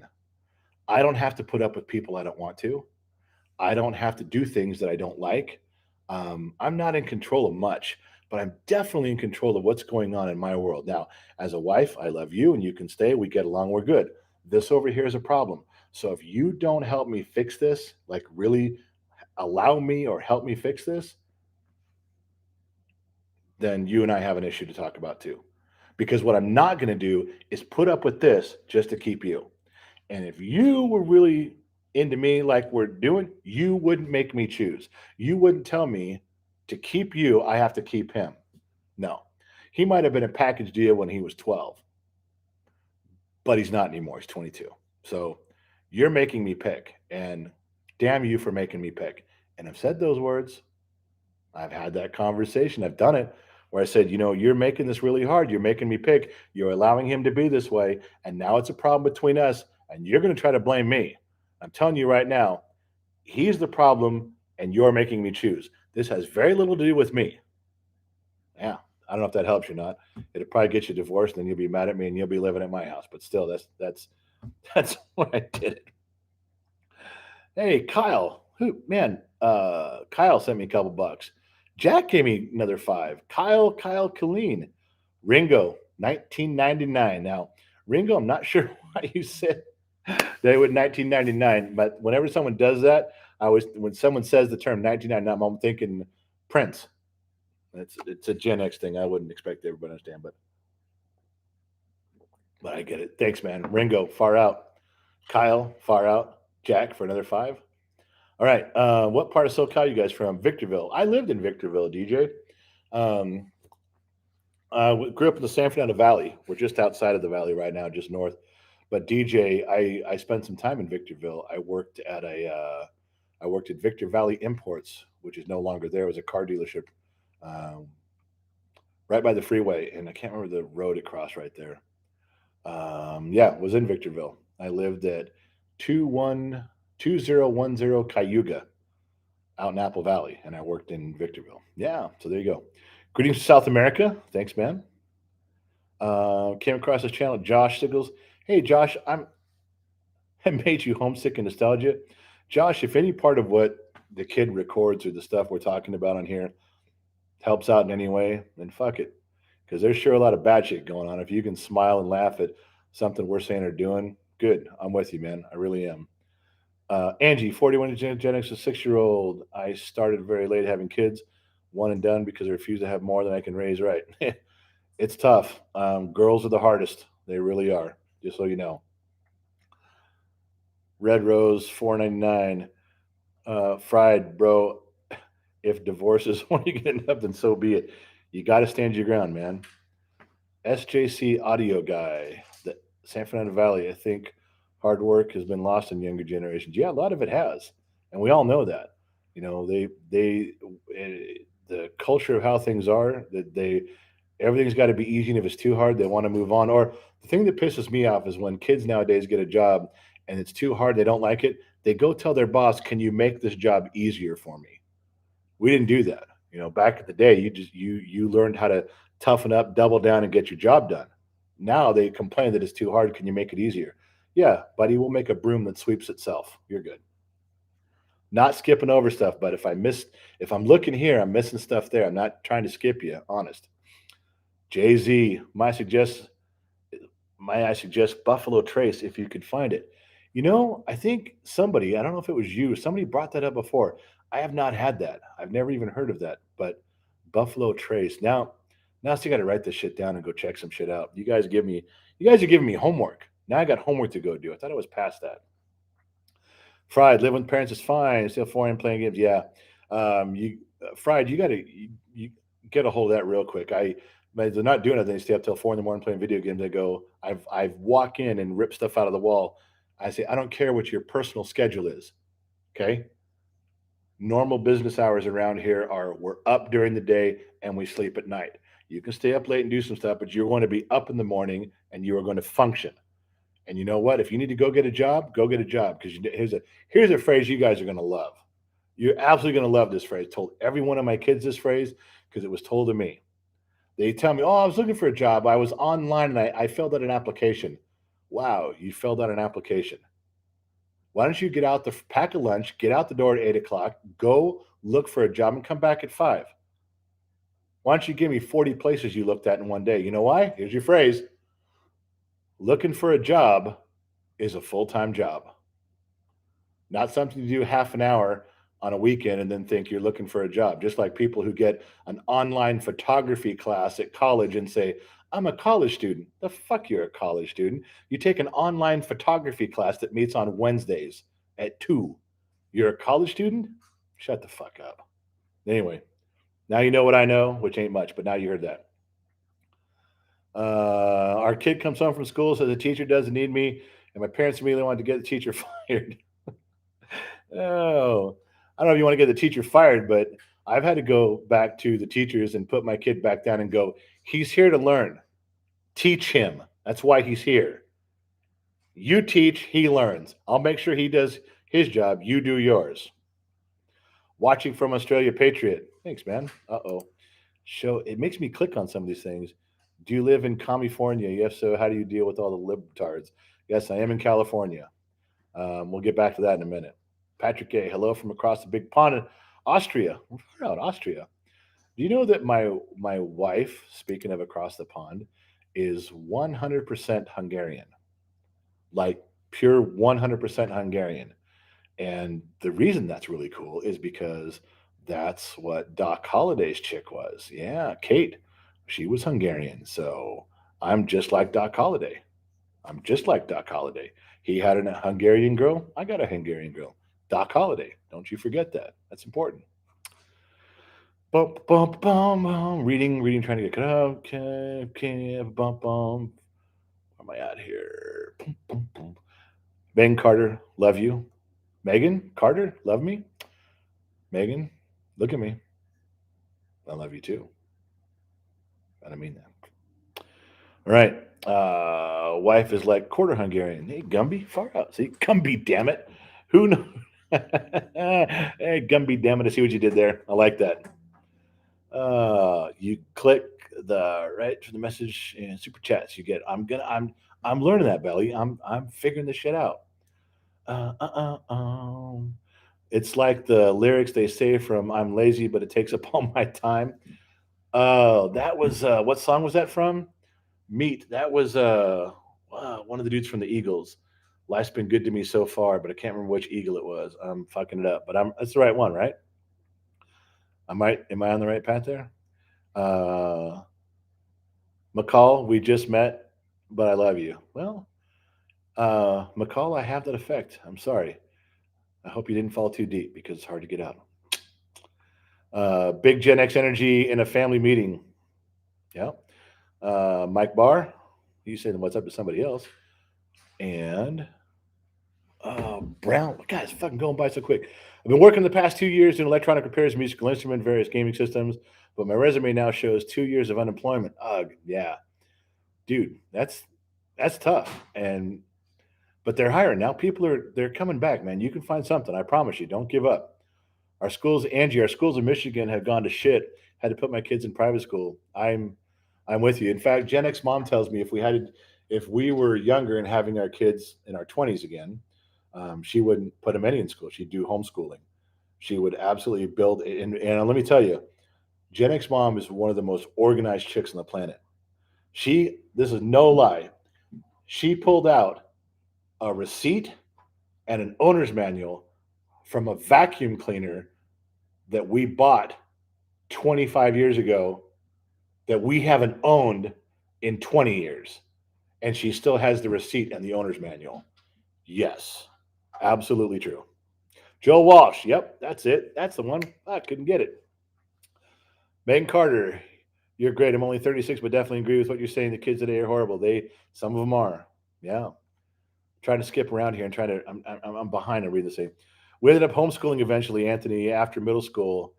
I don't have to put up with people I don't want to. I don't have to do things that I don't like. I'm not in control of much, but I'm definitely in control of what's going on in my world. Now, as a wife, I love you and you can stay. We get along. We're good. This over here is a problem. So if you don't help me fix this, like really allow me or help me fix this, then you and I have an issue to talk about too. Because what I'm not going to do is put up with this just to keep you. And if you were really into me like we're doing, you wouldn't make me choose. You wouldn't tell me to keep you, I have to keep him. No. He might have been a package deal when he was 12, but he's not anymore. He's 22. So you're making me pick, and damn you for making me pick. And I've said those words. I've had that conversation. I've done it where I said, you're making this really hard. You're making me pick. You're allowing him to be this way. And now it's a problem between us. And you're going to try to blame me. I'm telling you right now, he's the problem and you're making me choose. This has very little to do with me. Yeah. I don't know if that helps you or not. It'll probably get you divorced and then you'll be mad at me and you'll be living at my house. But still, that's why I did it. Hey, Kyle. Kyle sent me a couple bucks. Jack gave me another $5. Kyle Colleen. Ringo, 1999. Now, Ringo, I'm not sure why you said they would 1999, but whenever someone does that, I always, when someone says the term 1999, I'm thinking Prince. It's a Gen X thing. I wouldn't expect everybody to understand, but I get it. Thanks, man. Ringo, far out. Kyle, far out. Jack for another five. All right. What part of SoCal you guys from? Victorville. I lived in Victorville, DJ. Um, grew up in the San Fernando Valley. We're just outside of the valley right now, just north. But DJ, I spent some time in Victorville. I worked at Victor Valley Imports, which is no longer there. It was a car dealership, um, right by the freeway, and I can't remember the road it crossed right there. Yeah, was in Victorville. I lived at 2010 Cayuga out in Apple Valley, and I worked in Victorville. Yeah, so there you go. Greetings to South America. Thanks, man. Came across this channel, Josh Siggles. Hey, Josh, I made you homesick and nostalgia. Josh, if any part of what the kid records or the stuff we're talking about on here helps out in any way, then fuck it. Because there's sure a lot of bad shit going on. If you can smile and laugh at something we're saying or doing, good. I'm with you, man. I really am. Angie, 41 Gen X, a 6-year-old. I started very late having kids, one and done because I refuse to have more than I can raise right. It's tough. Girls are the hardest. They really are, just so you know. Red Rose, 4.99. Fried, bro. If divorce is when you get up, then so be it. You got to stand your ground, man. SJC Audio Guy, the San Fernando Valley. I think hard work has been lost in younger generations. Yeah, a lot of it has, and we all know that. You know, the culture of how things are, that they everything's got to be easy, and if it's too hard, they want to move on. Or the thing that pisses me off is when kids nowadays get a job and it's too hard, they don't like it. They go tell their boss, "Can you make this job easier for me?" We didn't do that. You know, back in the day, you learned how to toughen up, double down, and get your job done. Now they complain that it's too hard. Can you make it easier? Yeah, buddy, we'll make a broom that sweeps itself. You're good. Not skipping over stuff, but if I'm looking here, I'm missing stuff there. I'm not trying to skip you. Honest. Jay Z, might I suggest Buffalo Trace if you could find it. You know, I think somebody, I don't know if it was you, somebody brought that up before. I have not had that. I've never even heard of that. But Buffalo Trace. Now I still got to write this shit down and go check some shit out. You guys are giving me homework. Now I got homework to go do. I thought I was past that. Fried, live with parents is fine. Still foreign playing games. Yeah. You Fried, you get a hold of that real quick. But they're not doing it. They stay up till 4 in the morning playing video games. They go, I've walk in and rip stuff out of the wall. I say, I don't care what your personal schedule is. Okay. Normal business hours around here are we're up during the day and we sleep at night. You can stay up late and do some stuff, but you're going to be up in the morning and you are going to function. And you know what? If you need to go get a job, go get a job. Because here's a phrase you guys are going to love. You're absolutely going to love this phrase. I told every one of my kids this phrase because it was told to me. They tell me, "Oh, I was looking for a job. I was online and I filled out an application." Wow, you filled out an application. Why don't you get out the pack a lunch, get out the door at 8 o'clock, go look for a job, and come back at 5? Why don't you give me 40 places you looked at in one day? You know why? Here's your phrase: looking for a job is a full time job, not something to do half an hour on a weekend and then think you're looking for a job. Just like people who get an online photography class at college and say, I'm a college student. The fuck you're a college student. You take an online photography class that meets on Wednesdays at 2. You're a college student? Shut the fuck up. Anyway, now you know what I know, which ain't much, but now you heard that. Our kid comes home from school, says the teacher doesn't need me, and my parents immediately want to get the teacher fired. Oh, I don't know if you want to get the teacher fired, but I've had to go back to the teachers and put my kid back down and go, he's here to learn. Teach him. That's why he's here. You teach, he learns. I'll make sure he does his job. You do yours. Watching from Australia, Patriot. Thanks, man. Uh-oh. It makes me click on some of these things. Do you live in California? Yes. So how do you deal with all the libtards? Yes, I am in California. We'll get back to that in a minute. Patrick A. Hello from across the big pond in Austria. Where out Austria? Do you know that my wife, speaking of across the pond, is 100% Hungarian, like pure 100% Hungarian. And the reason that's really cool is because that's what Doc Holliday's chick was. Yeah, Kate. She was Hungarian. So I'm just like Doc Holliday. I'm just like Doc Holliday. He had a Hungarian girl. I got a Hungarian girl. Doc Holliday. Don't you forget that. That's important. Bum, bum, bum, bum. Reading, trying to get cut out. Okay, okay, bum, bum. Where am I at here? Boom, boom, boom. Megan Carter, love you. Megan Carter, love me. Megan, look at me. I love you too. And I mean that. All right. Wife is like quarter Hungarian. Hey, Gumby, far out. See, Gumby, damn it. Who knows? Hey, Gumby, damn it. I see what you did there. I like that. You click the right for the message and super chats. You get. I'm learning that, Belly. I'm figuring this shit out. Uh, uh, uh, um. It's like the lyrics they say from "I'm lazy, but it takes up all my time." Oh, that was what song was that from? Meat. That was one of the dudes from the Eagles. Life's been good to me so far, but I can't remember which Eagle it was. I'm fucking it up, but I'm that's the right one, right? I might am I on the right path there? Uh McCall, we just met, but I love you. Well, McCall, I have that effect. I'm sorry. I hope you didn't fall too deep because it's hard to get out. Big Gen X energy in a family meeting. Yeah. Mike Barr, you saying what's up to somebody else. And Brown, God, it's fucking going by so quick. I've been working the past 2 years in electronic repairs, musical instrument, various gaming systems, but my resume now shows 2 years of unemployment. Ugh, yeah, dude, that's tough. And but they're hiring now. People they're coming back, man. You can find something. I promise you. Don't give up. Our schools, Angie, our schools in Michigan have gone to shit. Had to put my kids in private school. I'm with you. In fact, Gen X mom tells me if we were younger and having our kids in our 20s again, she wouldn't put them any in school. She'd do homeschooling. She would absolutely build. And let me tell you, Gen X mom is one of the most organized chicks on the planet. This is no lie. She pulled out a receipt and an owner's manual from a vacuum cleaner that we bought 25 years ago that we haven't owned in 20 years. And she still has the receipt and the owner's manual. Yes, absolutely true. Joe Walsh. Yep, that's it. That's the one. I couldn't get it. Megan Carter. You're great. I'm only 36, but definitely agree with what you're saying. The kids today are horrible. Some of them are. Yeah. Trying to skip around here and trying to. I'm behind. I read the same. We ended up homeschooling eventually, Anthony, after middle school.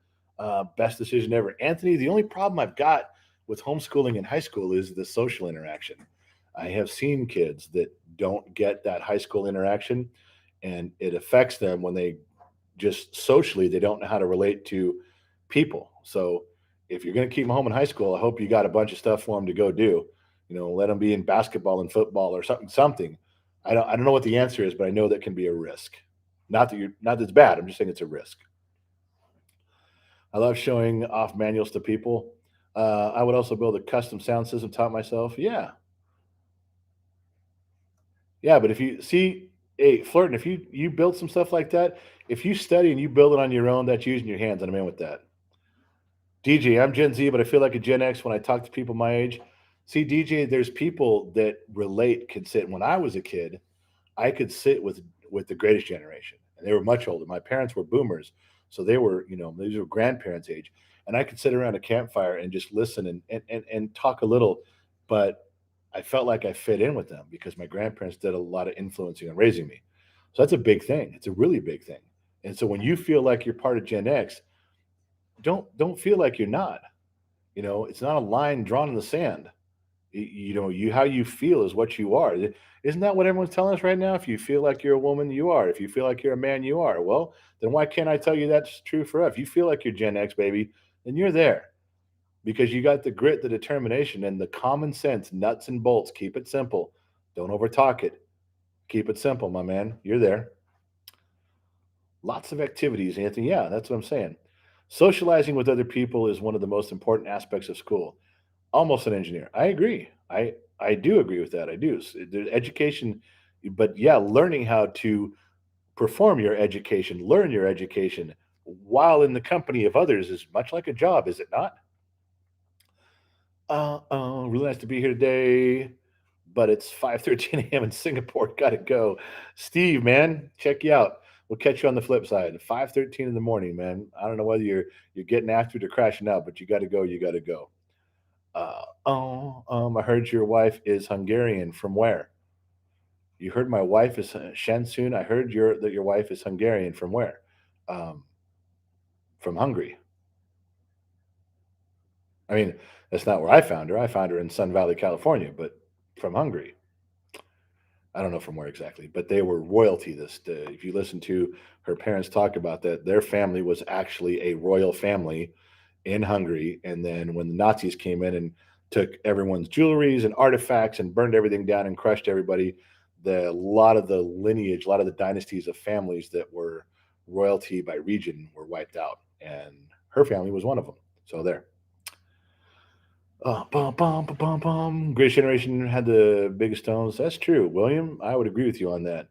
Best decision ever. Anthony, the only problem I've got with homeschooling in high school is the social interaction. I have seen kids that don't get that high school interaction, and it affects them when they just socially, they don't know how to relate to people. So if you're going to keep them home in high school, I hope you got a bunch of stuff for them to go do. Let them be in basketball and football or something. I don't know what the answer is, but I know that can be a risk. Not that it's bad. I'm just saying it's a risk. I love showing off manuals to people. I would also build a custom sound system taught myself. Yeah. Yeah. But if you see, hey, flirting, if you build some stuff like that, if you study and you build it on your own, that's using your hands. And I'm in with that. DJ, I'm Gen Z, but I feel like a Gen X when I talk to people my age. See, DJ, there's people that relate, can sit. When I was a kid, I could sit with the greatest generation, and they were much older. My parents were boomers, so they were, these were grandparents' age, and I could sit around a campfire and just listen and talk a little, but I felt like I fit in with them because my grandparents did a lot of influencing and raising me. So that's a big thing. It's a really big thing. And so when you feel like you're part of Gen X, don't feel like you're not. It's not a line drawn in the sand. You how you feel is what you are. Isn't that what everyone's telling us right now? If you feel like you're a woman, you are. If you feel like you're a man, you are. Well, then why can't I tell you that's true for us? If you feel like you're Gen X, baby, then you're there because you got the grit, the determination, and the common sense, nuts and bolts. Keep it simple. Don't overtalk it. Keep it simple, my man. You're there. Lots of activities, Anthony. Yeah, that's what I'm saying. Socializing with other people is one of the most important aspects of school. Almost an engineer. I agree. I do agree with that. I do. There's education, but yeah, learning how to perform your education, learn your education while in the company of others is much like a job, is it not? Really nice to be here today, but it's 5:13 a.m. in Singapore. Gotta go. Steve, man, check you out. We'll catch you on the flip side. 5:13 in the morning, man. I don't know whether you're getting after it or crashing out, but you gotta go. You gotta go. I heard your wife is Hungarian. From where? You heard my wife is Shansun. I heard that your wife is Hungarian. From where? Um, from Hungary. I mean, that's not where I found her. I found her in Sun Valley, California, but from Hungary. I don't know from where exactly, but they were royalty. If you listen to her parents talk about that, their family was actually a royal family in Hungary. And then when the Nazis came in and took everyone's jewelries and artifacts and burned everything down and crushed everybody, a lot of the lineage, a lot of the dynasties of families that were royalty by region were wiped out, and her family was one of them. So there. Bum, bum, bum, bum, bum. Greatest Generation had the biggest stones. That's true, William. I would agree with you on that.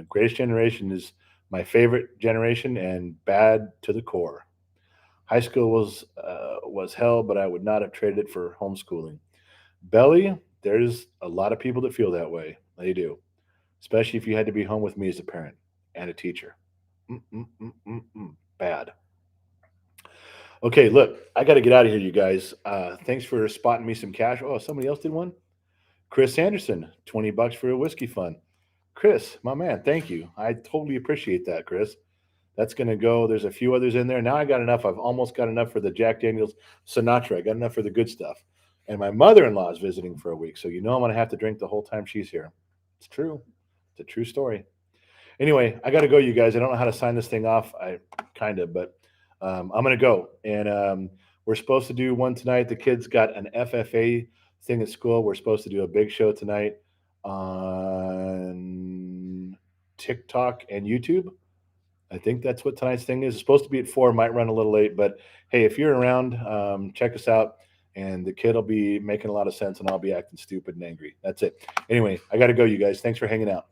Greatest Generation is my favorite generation and bad to the core. High school was hell, but I would not have traded it for homeschooling. Belly, there's a lot of people that feel that way. They do, especially if you had to be home with me as a parent and a teacher. Bad. Okay, look, I got to get out of here, you guys. Thanks for spotting me some cash. Oh, somebody else did one. Chris Anderson, $20 for a whiskey fund. Chris, my man, thank you. I totally appreciate that, Chris. That's going to go. There's a few others in there. Now I got enough. I've almost got enough for the Jack Daniels Sinatra. I got enough for the good stuff. And my mother in law is visiting for a week. So you know I'm going to have to drink the whole time she's here. It's true. It's a true story. Anyway, I got to go, you guys. I don't know how to sign this thing off. I kind of, but I'm going to go. And we're supposed to do one tonight. The kids got an FFA thing at school. We're supposed to do a big show tonight on TikTok and YouTube. I think that's what tonight's thing is. It's supposed to be at 4, might run a little late, but hey, if you're around, check us out. And the kid will be making a lot of sense, and I'll be acting stupid and angry. That's it. Anyway, I got to go, you guys. Thanks for hanging out.